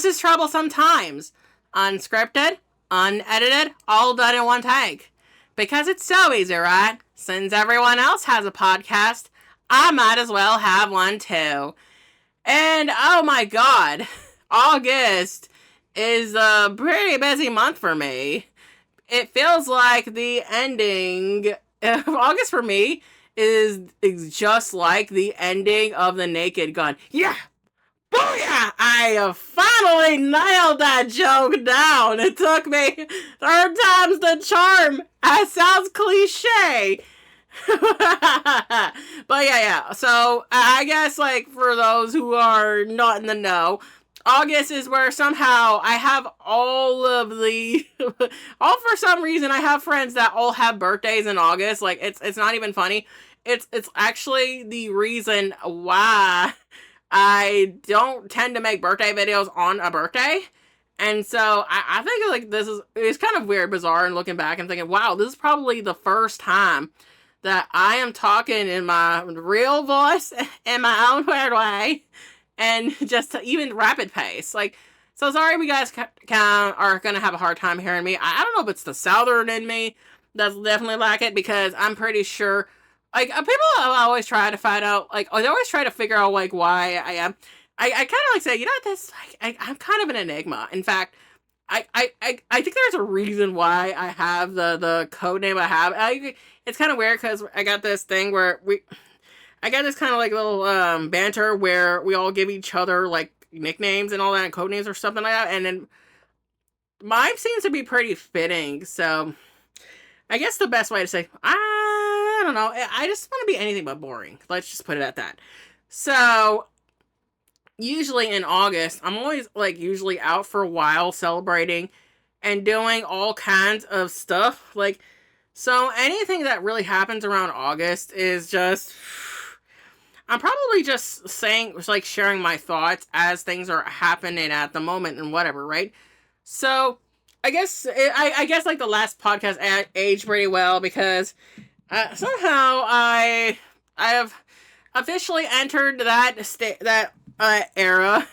This is Troublesome Times. Unscripted, unedited, all done in one take. Because it's so easy, right? Since everyone else has a podcast, I might as well have one too. And oh my god, August is a pretty busy month for me. It feels like the ending of August for me is just like the ending of The Naked Gun. Yeah! Booyah! I have finally nailed that joke down. It took me 3rd time's the charm. It sounds cliche. But yeah. So I guess like for those who are not in the know, August is where somehow I have all of the all for some reason I have friends that all have birthdays in August. Like it's not even funny. It's actually the reason why I don't tend to make birthday videos on a birthday. And so I think like it's kind of weird, bizarre, and looking back and thinking, wow, this is probably the first time that I am talking in my real voice in my own weird way and just even rapid pace. Like, so sorry if you guys are going to have a hard time hearing me. I don't know if it's the southern in me that's definitely like it, because I'm pretty sure like, people always try to find out, like, they always try to figure out, like, why I am. I kind of, like, say, you know, this, like, I'm kind of an enigma. In fact, I think there's a reason why I have the code name I have. It's kind of weird, because I got this thing where I got this kind of, like, little, banter where we all give each other, like, nicknames and all that, and code names or something like that, and then mine seems to be pretty fitting, so I guess the best way to say, I don't know, I just want to be anything but boring. Let's just put it at that. So, usually in August, I'm always, like, usually out for a while celebrating and doing all kinds of stuff. Like, so anything that really happens around August is just, I'm probably just saying, like, sharing my thoughts as things are happening at the moment and whatever, right? So, I guess like the last podcast aged pretty well, because somehow I have officially entered that era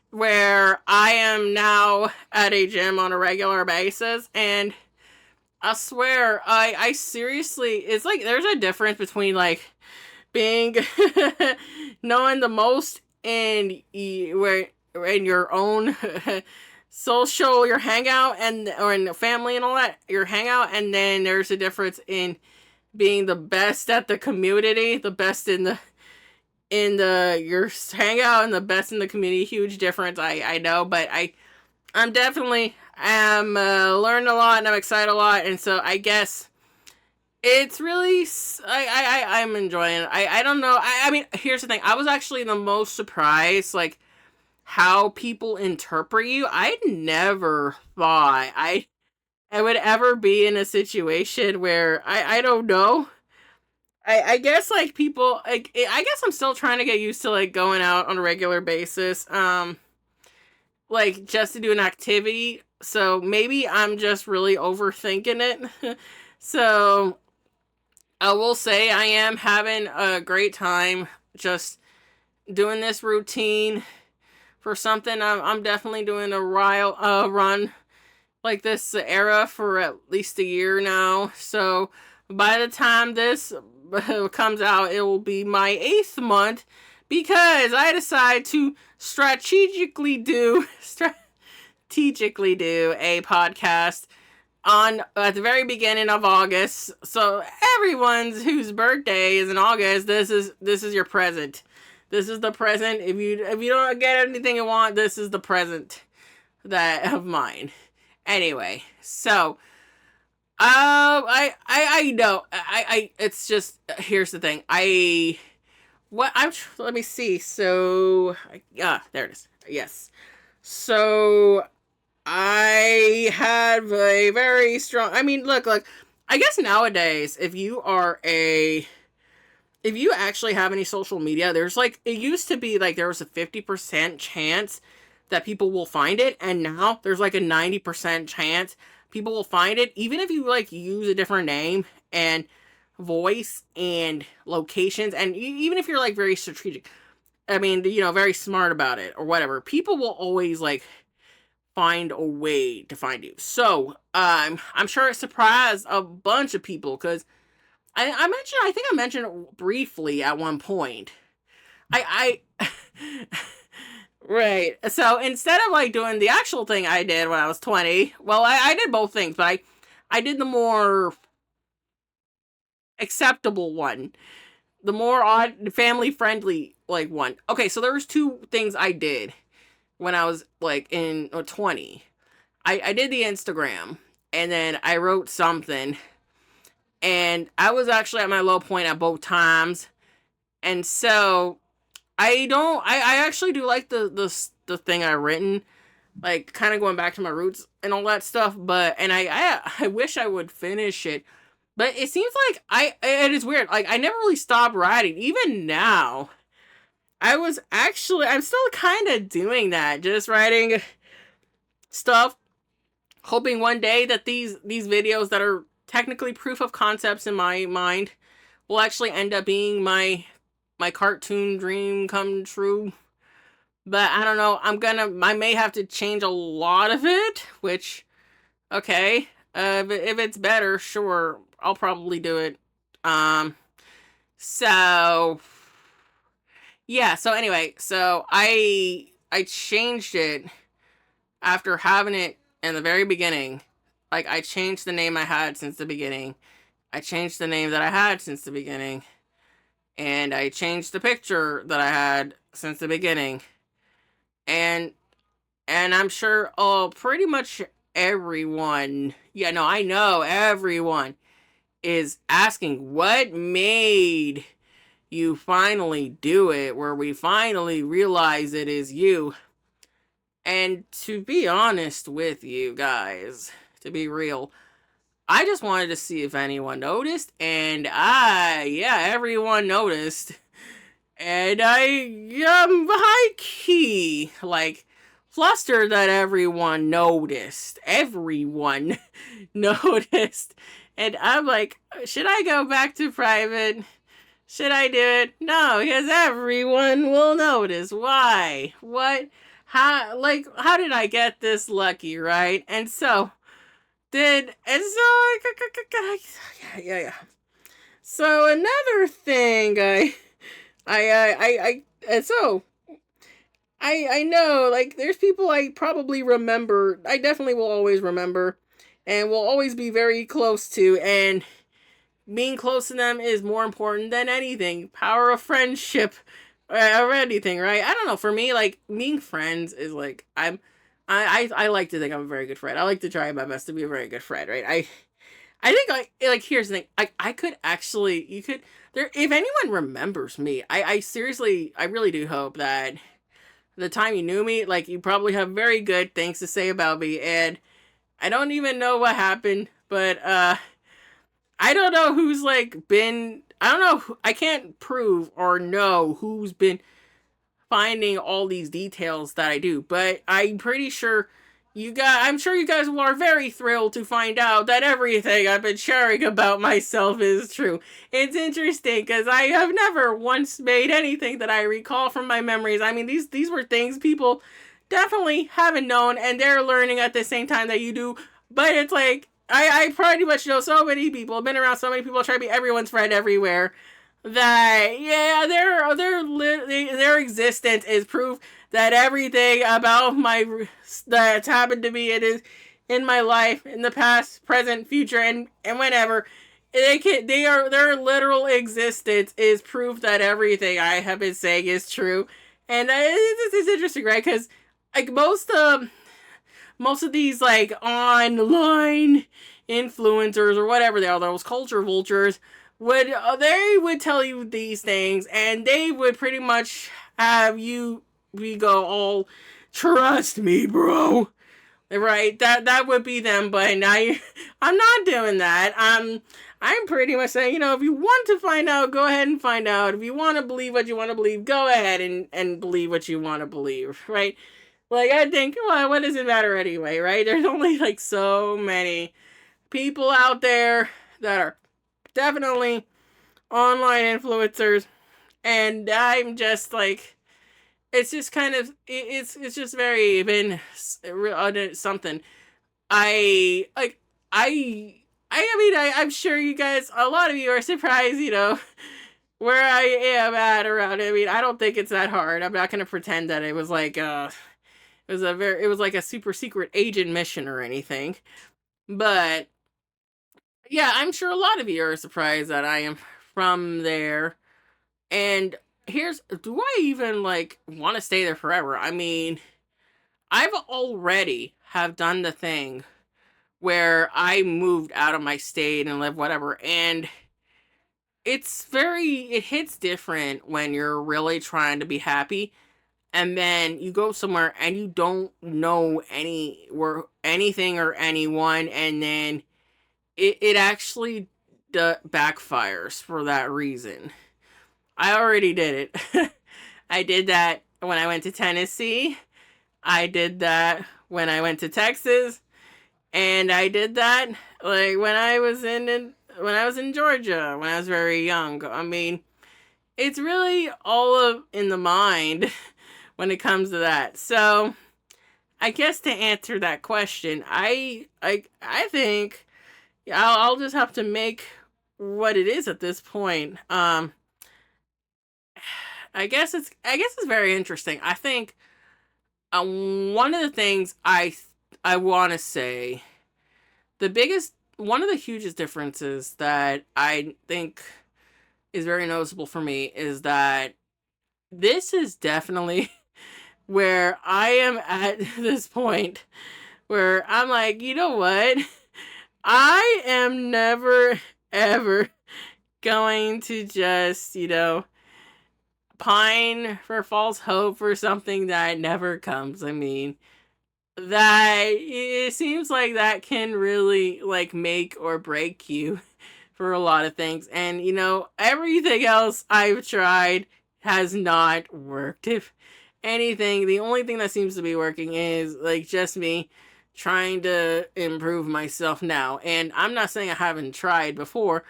where I am now at a gym on a regular basis, and I swear I seriously, it's like there's a difference between like being knowing the most in your own social, your hangout, or in the family and all that, your hangout, and then there's a difference in being the best at the community, the best in your hangout, and the best in the community. Huge difference, I know, but I'm definitely learned a lot, and I'm excited a lot, and so I guess it's really, I'm enjoying it. I don't know, I mean, here's the thing, I was actually the most surprised, like, how people interpret you. I never thought I would ever be in a situation where I don't know. I guess like people, like, I guess I'm still trying to get used to like going out on a regular basis, like just to do an activity. So maybe I'm just really overthinking it. So I will say I am having a great time just doing this routine for something. I'm definitely doing a run like this era for at least a year now. So by the time this comes out, it will be my 8th month, because I decided to strategically do a podcast at the very beginning of August. So everyone whose birthday is in August, this is your present. This is the present. If you don't get anything you want, this is the present of mine. Anyway, so I know it's just, here's the thing. Let me see. So there it is. Yes. So I have a very strong, I mean, look, I guess nowadays if you actually have any social media, there's like, it used to be like there was a 50% chance that people will find it, and now there's like a 90% chance people will find it, even if you like use a different name and voice and locations, and even if you're like very strategic, I mean, you know, very smart about it or whatever, people will always like find a way to find you. So, I'm sure it surprised a bunch of people because I think I mentioned it briefly at one point. I right. So instead of like doing the actual thing I did when I was 20, well, I did both things, but I did the more acceptable one, the more odd, family friendly like one. Okay, so there was two things I did when I was like in 20. I did the Instagram, and then I wrote something, and I was actually at my low point at both times, and so I actually do like the thing I written, like kind of going back to my roots and all that stuff. But and I wish I would finish it, but it seems like it is weird. Like I never really stopped writing. Even now, I'm still kind of doing that, just writing stuff, hoping one day that these videos that are technically proof of concepts in my mind will actually end up being my cartoon dream come true. But I don't know. I may have to change a lot of it, which, okay. If it's better, sure, I'll probably do it. So, yeah, so anyway, so I changed it after having it in the very beginning. Like, I changed the name I had since the beginning. I changed the name that I had since the beginning. And I changed the picture that I had since the beginning. And I'm sure pretty much everyone, yeah, no, I know everyone is asking what made you finally do it, where we finally realize it is you. And to be honest with you guys, to be real, I just wanted to see if anyone noticed, and everyone noticed. And I high key, like, flustered that everyone noticed. Everyone noticed. And I'm like, should I go back to private? Should I do it? No, because everyone will notice. Why? What? How did I get this lucky, right? And so, yeah. So another thing I know, like, there's people I probably remember, I definitely will always remember, and will always be very close to, and being close to them is more important than anything. Power of friendship, or anything, right? I don't know, for me, like, being friends is, like, I like to think I'm a very good friend. I like to try my best to be a very good friend, right? I think, like, here's the thing, I could actually, you could, there, if anyone remembers me, I seriously, I really do hope that the time you knew me, like, you probably have very good things to say about me, and I don't even know what happened, but, I don't know who's, like, been, I don't know, I can't prove or know who's been finding all these details that I do, but I'm pretty sure I'm sure you guys are very thrilled to find out that everything I've been sharing about myself is true. It's interesting because I have never once made anything that I recall from my memories. I mean, these were things people definitely haven't known, and they're learning at the same time that you do. But it's like, I pretty much know so many people, been around so many people, try to be everyone's friend everywhere, that, yeah, their existence is proof that everything about that's happened to me, it is in my life, in the past, present, future, and whenever, their literal existence is proof that everything I have been saying is true. And it's interesting, right? Because, like, most of these, like, online influencers or whatever they are, those culture vultures, they would tell you these things, and they would pretty much have we go all, trust me, bro, right? That would be them. But I'm not doing that. I'm pretty much saying, if you want to find out, go ahead and find out. If you want to believe what you want to believe, go ahead and believe what you want to believe, right? Like, I think, well, what does it matter anyway, right? There's only, like, so many people out there that are definitely online influencers, and I'm just like, it's just kind of it's just very been something. I like I mean I'm sure you guys, a lot of you are surprised, where I am at around it. I mean, I don't think it's that hard. I'm not gonna pretend that it was like it was like a super secret agent mission or anything. But yeah, I'm sure a lot of you are surprised that I am from there. And do I even like want to stay there forever? I mean, I've already have done the thing where I moved out of my state and live whatever, and it hits different when you're really trying to be happy, and then you go somewhere and you don't know anything or anyone, and then it actually backfires for that reason. I already did it. I did that when I went to Tennessee. I did that when I went to Texas, and I did that like when I was in Georgia when I was very young. I mean, it's really all of in the mind when it comes to that. So, I guess to answer that question, I think I'll just have to make what it is at this point. I guess it's very interesting. I think one of the things I want to say, the biggest one of the hugest differences that I think is very noticeable for me is that this is definitely where I am at this point where I'm like, you know what? I am never ever going to just, pine for false hope for something that never comes. I mean, that it seems like that can really like make or break you for a lot of things. And everything else I've tried has not worked. If anything, the only thing that seems to be working is like just me trying to improve myself now. And I'm not saying I haven't tried before,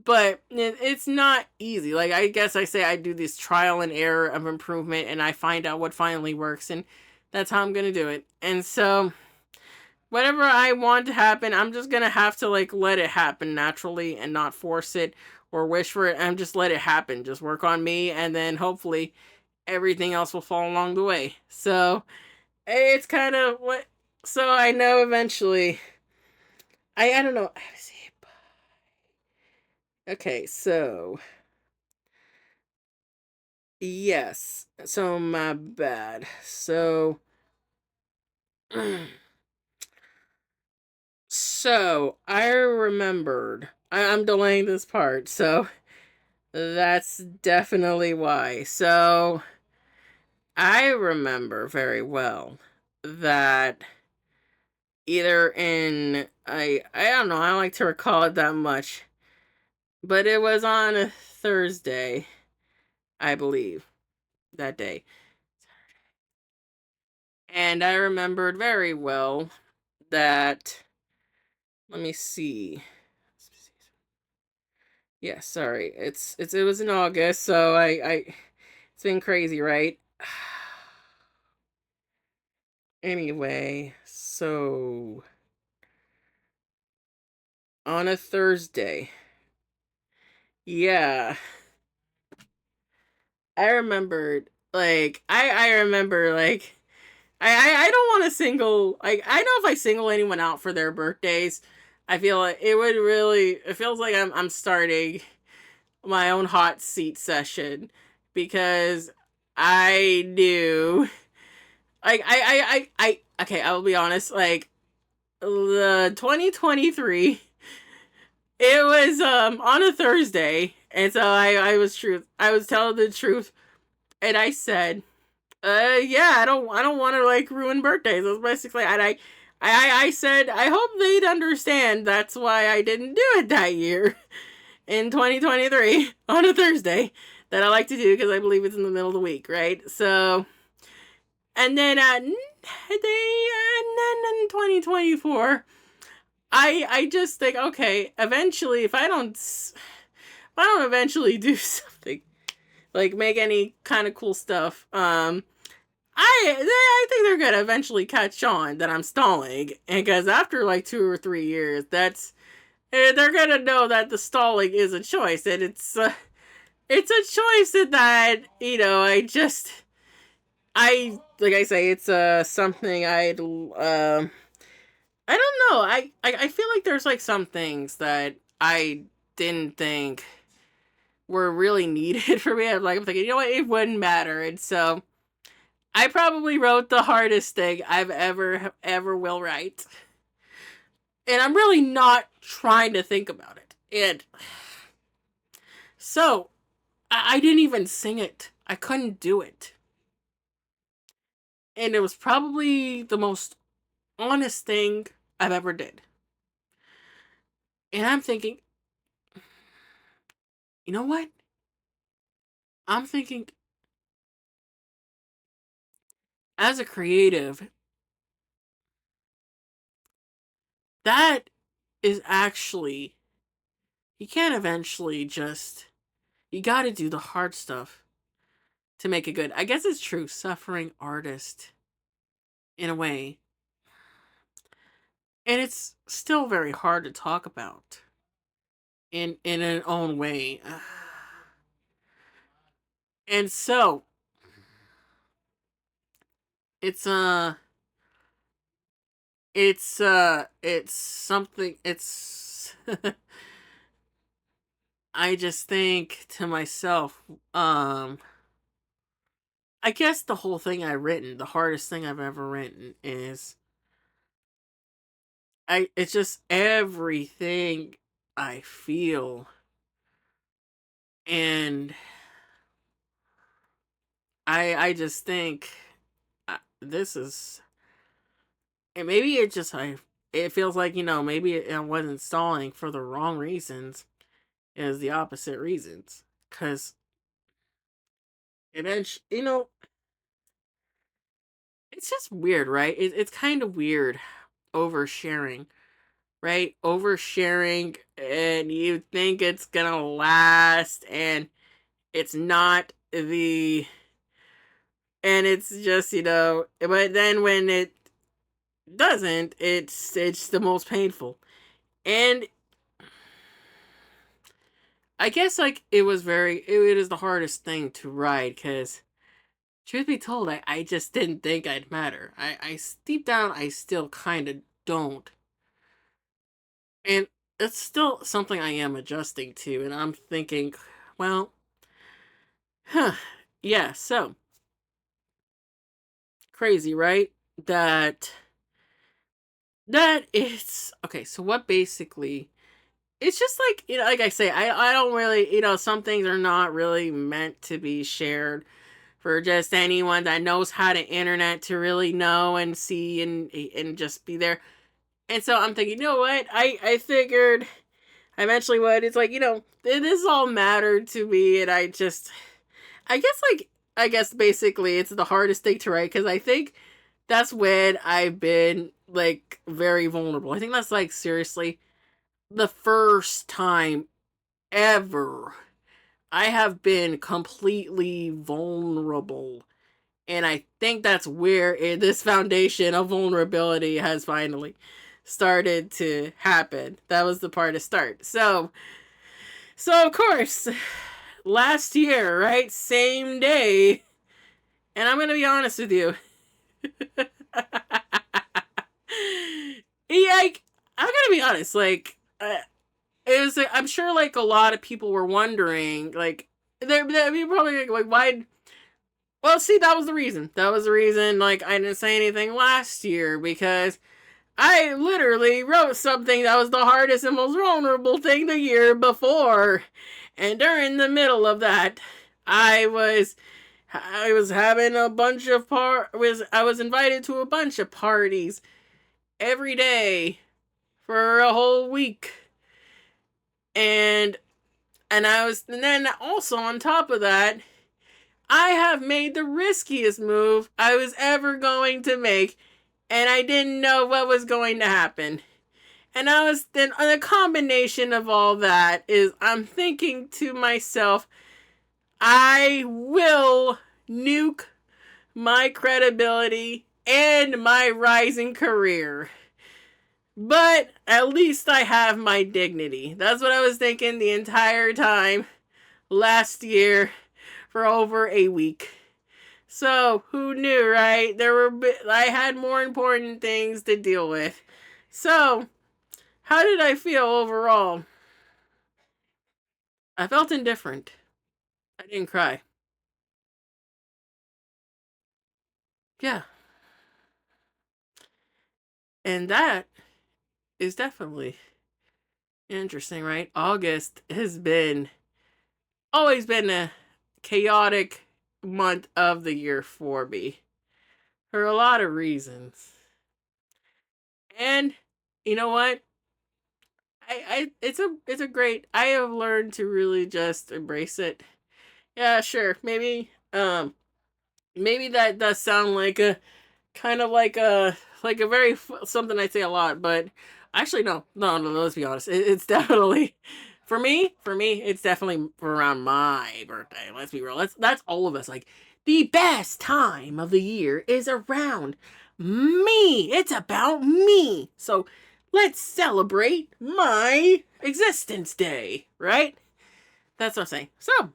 but it's not easy. Like, I guess I say I do this trial and error of improvement, and I find out what finally works, and that's how I'm gonna do it. And so whatever I want to happen, I'm just gonna have to like let it happen naturally and not force it or wish for it. I'm just let it happen. Just work on me, and then hopefully everything else will fall along the way. So it's kind of what. So I know eventually. I don't know. Okay, so yes. So my bad. So so I remembered. I'm delaying this part, so that's definitely why. So I remember very well that either in I don't know, I don't like to recall it that much. But it was on a Thursday, I believe, that day. And I remembered very well that, let me see. Yeah, sorry. It was in August, so I it's been crazy, right? Anyway, so on a Thursday. Yeah. I remembered I remember like I don't want to single like I know if I single anyone out for their birthdays, I feel like it feels like I'm starting my own hot seat session because I knew like okay, I will be honest, like the 2023, it was on a Thursday, and so I was telling the truth, and I said, yeah, I don't want to like ruin birthdays. That's basically, and I said I hope they'd understand. That's why I didn't do it that year in 2023 on a Thursday that I like to do because I believe it's in the middle of the week, right? So, and then and then in 2024, I just think, okay, eventually if I don't eventually do something like make any kind of cool stuff, I think they're gonna eventually catch on that I'm stalling, and because after like 2 or 3 years, they're gonna know that the stalling is a choice, and it's a choice that I like I say it's something I don't know. I feel like there's like some things that I didn't think were really needed for me. I'm thinking, it wouldn't matter. And so I probably wrote the hardest thing I've ever will write. And I'm really not trying to think about it. And so I didn't even sing it. I couldn't do it. And it was probably the most honest thing I've ever did. And I'm thinking, you know what? I'm thinking, as a creative, that is actually, you can't eventually just, you gotta do the hard stuff to make it good. I guess it's true, suffering artist, in a way. And it's still very hard to talk about in an own way. And so, it's it's something, it's I just think to myself, I guess the whole thing I've written, the hardest thing I've ever written is it's just everything I feel, and I just think this is, and maybe it feels like, maybe I wasn't stalling for the wrong reasons, is the opposite reasons, because eventually, it's just weird, right? It's kind of weird oversharing, right? Oversharing, and you think it's gonna last, and it's not and it's just, but then when it doesn't, it's the most painful. And I guess like it is the hardest thing to write, because truth be told, I just didn't think I'd matter. I deep down, I still kind of don't. And it's still something I am adjusting to, and I'm thinking, well, huh, yeah, so crazy, right? That is okay. So what basically? It's just like, like I say, I don't really, some things are not really meant to be shared for just anyone that knows how to internet to really know and see and just be there. And so I'm thinking, you know what? I figured I eventually would. It's like, this all mattered to me, and I guess basically it's the hardest thing to write, because I think that's when I've been like very vulnerable. I think that's like seriously the first time ever I have been completely vulnerable. And I think that's where this foundation of vulnerability has finally started to happen. That was the part to start. So of course, last year, right? Same day. And I'm going to be honest with you. Yeah, I'm going to be honest. Like, it was, I'm sure like a lot of people were wondering, like, they're probably like, why? Well, see, that was the reason. That was the reason, like, I didn't say anything last year, because I literally wrote something that was the hardest and most vulnerable thing the year before. And during the middle of that, I was having a bunch of I was invited to a bunch of parties every day for a whole week. And then also on top of that, I have made the riskiest move I was ever going to make, and I didn't know what was going to happen. And then the combination of all that is, I'm thinking to myself, I will nuke my credibility, and my rising career. But at least I have my dignity. That's what I was thinking the entire time last year for over a week. So, who knew, right? I had more important things to deal with. So, how did I feel overall? I felt indifferent. I didn't cry. Yeah. And that is definitely interesting, right? August has been always been a chaotic month of the year for me for a lot of reasons. And you know what? It's a great. I have learned to really just embrace it. Yeah, sure. Maybe that does sound like a kind of like a very something I say a lot, but actually no. Let's be honest. It's definitely for me. It's definitely around my birthday. Let's be real. That's all of us. Like the best time of the year is around me. It's about me. So let's celebrate my existence day, right? That's what I'm saying. So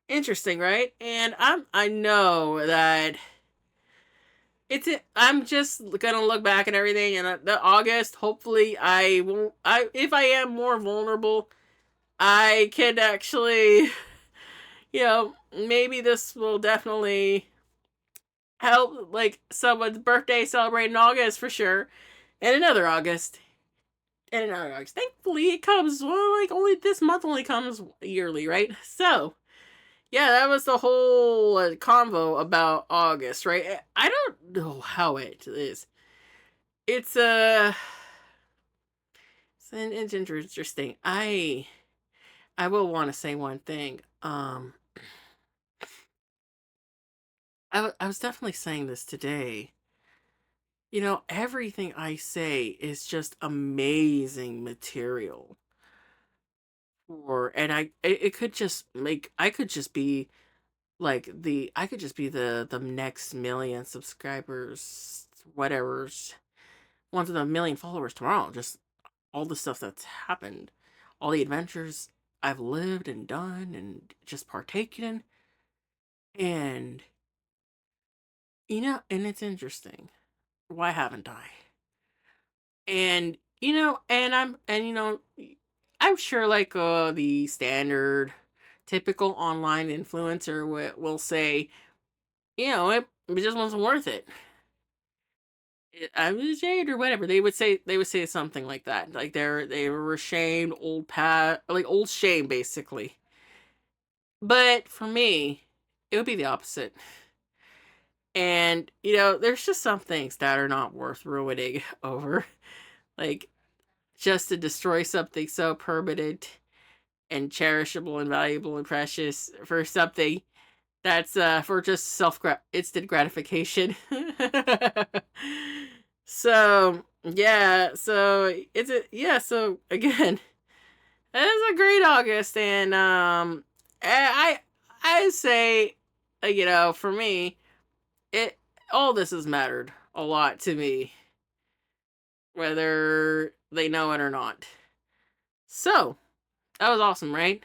interesting, right? And I know that I'm just gonna look back and everything, and the August. Hopefully, I won't. I if I am more vulnerable, I can actually, maybe this will definitely help. Like someone's birthday celebrate in August for sure, and another August, and another August. Thankfully, it comes like only this month only comes yearly, right? So yeah, that was the whole convo about August, right? I don't know how it is. It's it's interesting. I will want to say one thing. I was definitely saying this today. Everything I say is just amazing material. And it could just make I could just be like I could just be the next million subscribers, whatever's one of the million followers tomorrow. Just all the stuff that's happened, all the adventures I've lived and done and just partaken in. And it's interesting. Why haven't I? I'm sure like the standard typical online influencer will say, it just wasn't worth it. I was ashamed or whatever. They would say something like that. Like they were ashamed, like old shame basically. But for me, it would be the opposite. And there's just some things that are not worth ruining over. Like just to destroy something so permanent and cherishable and valuable and precious for something that's for just instant gratification. So yeah, so so again, it was a great August, and I say, for me, it all this has mattered a lot to me, whether they know it or not. So that was awesome, right?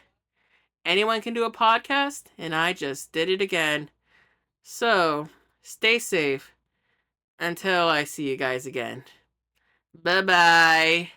Anyone can do a podcast, and I just did it again. So stay safe until I see you guys again. Bye bye.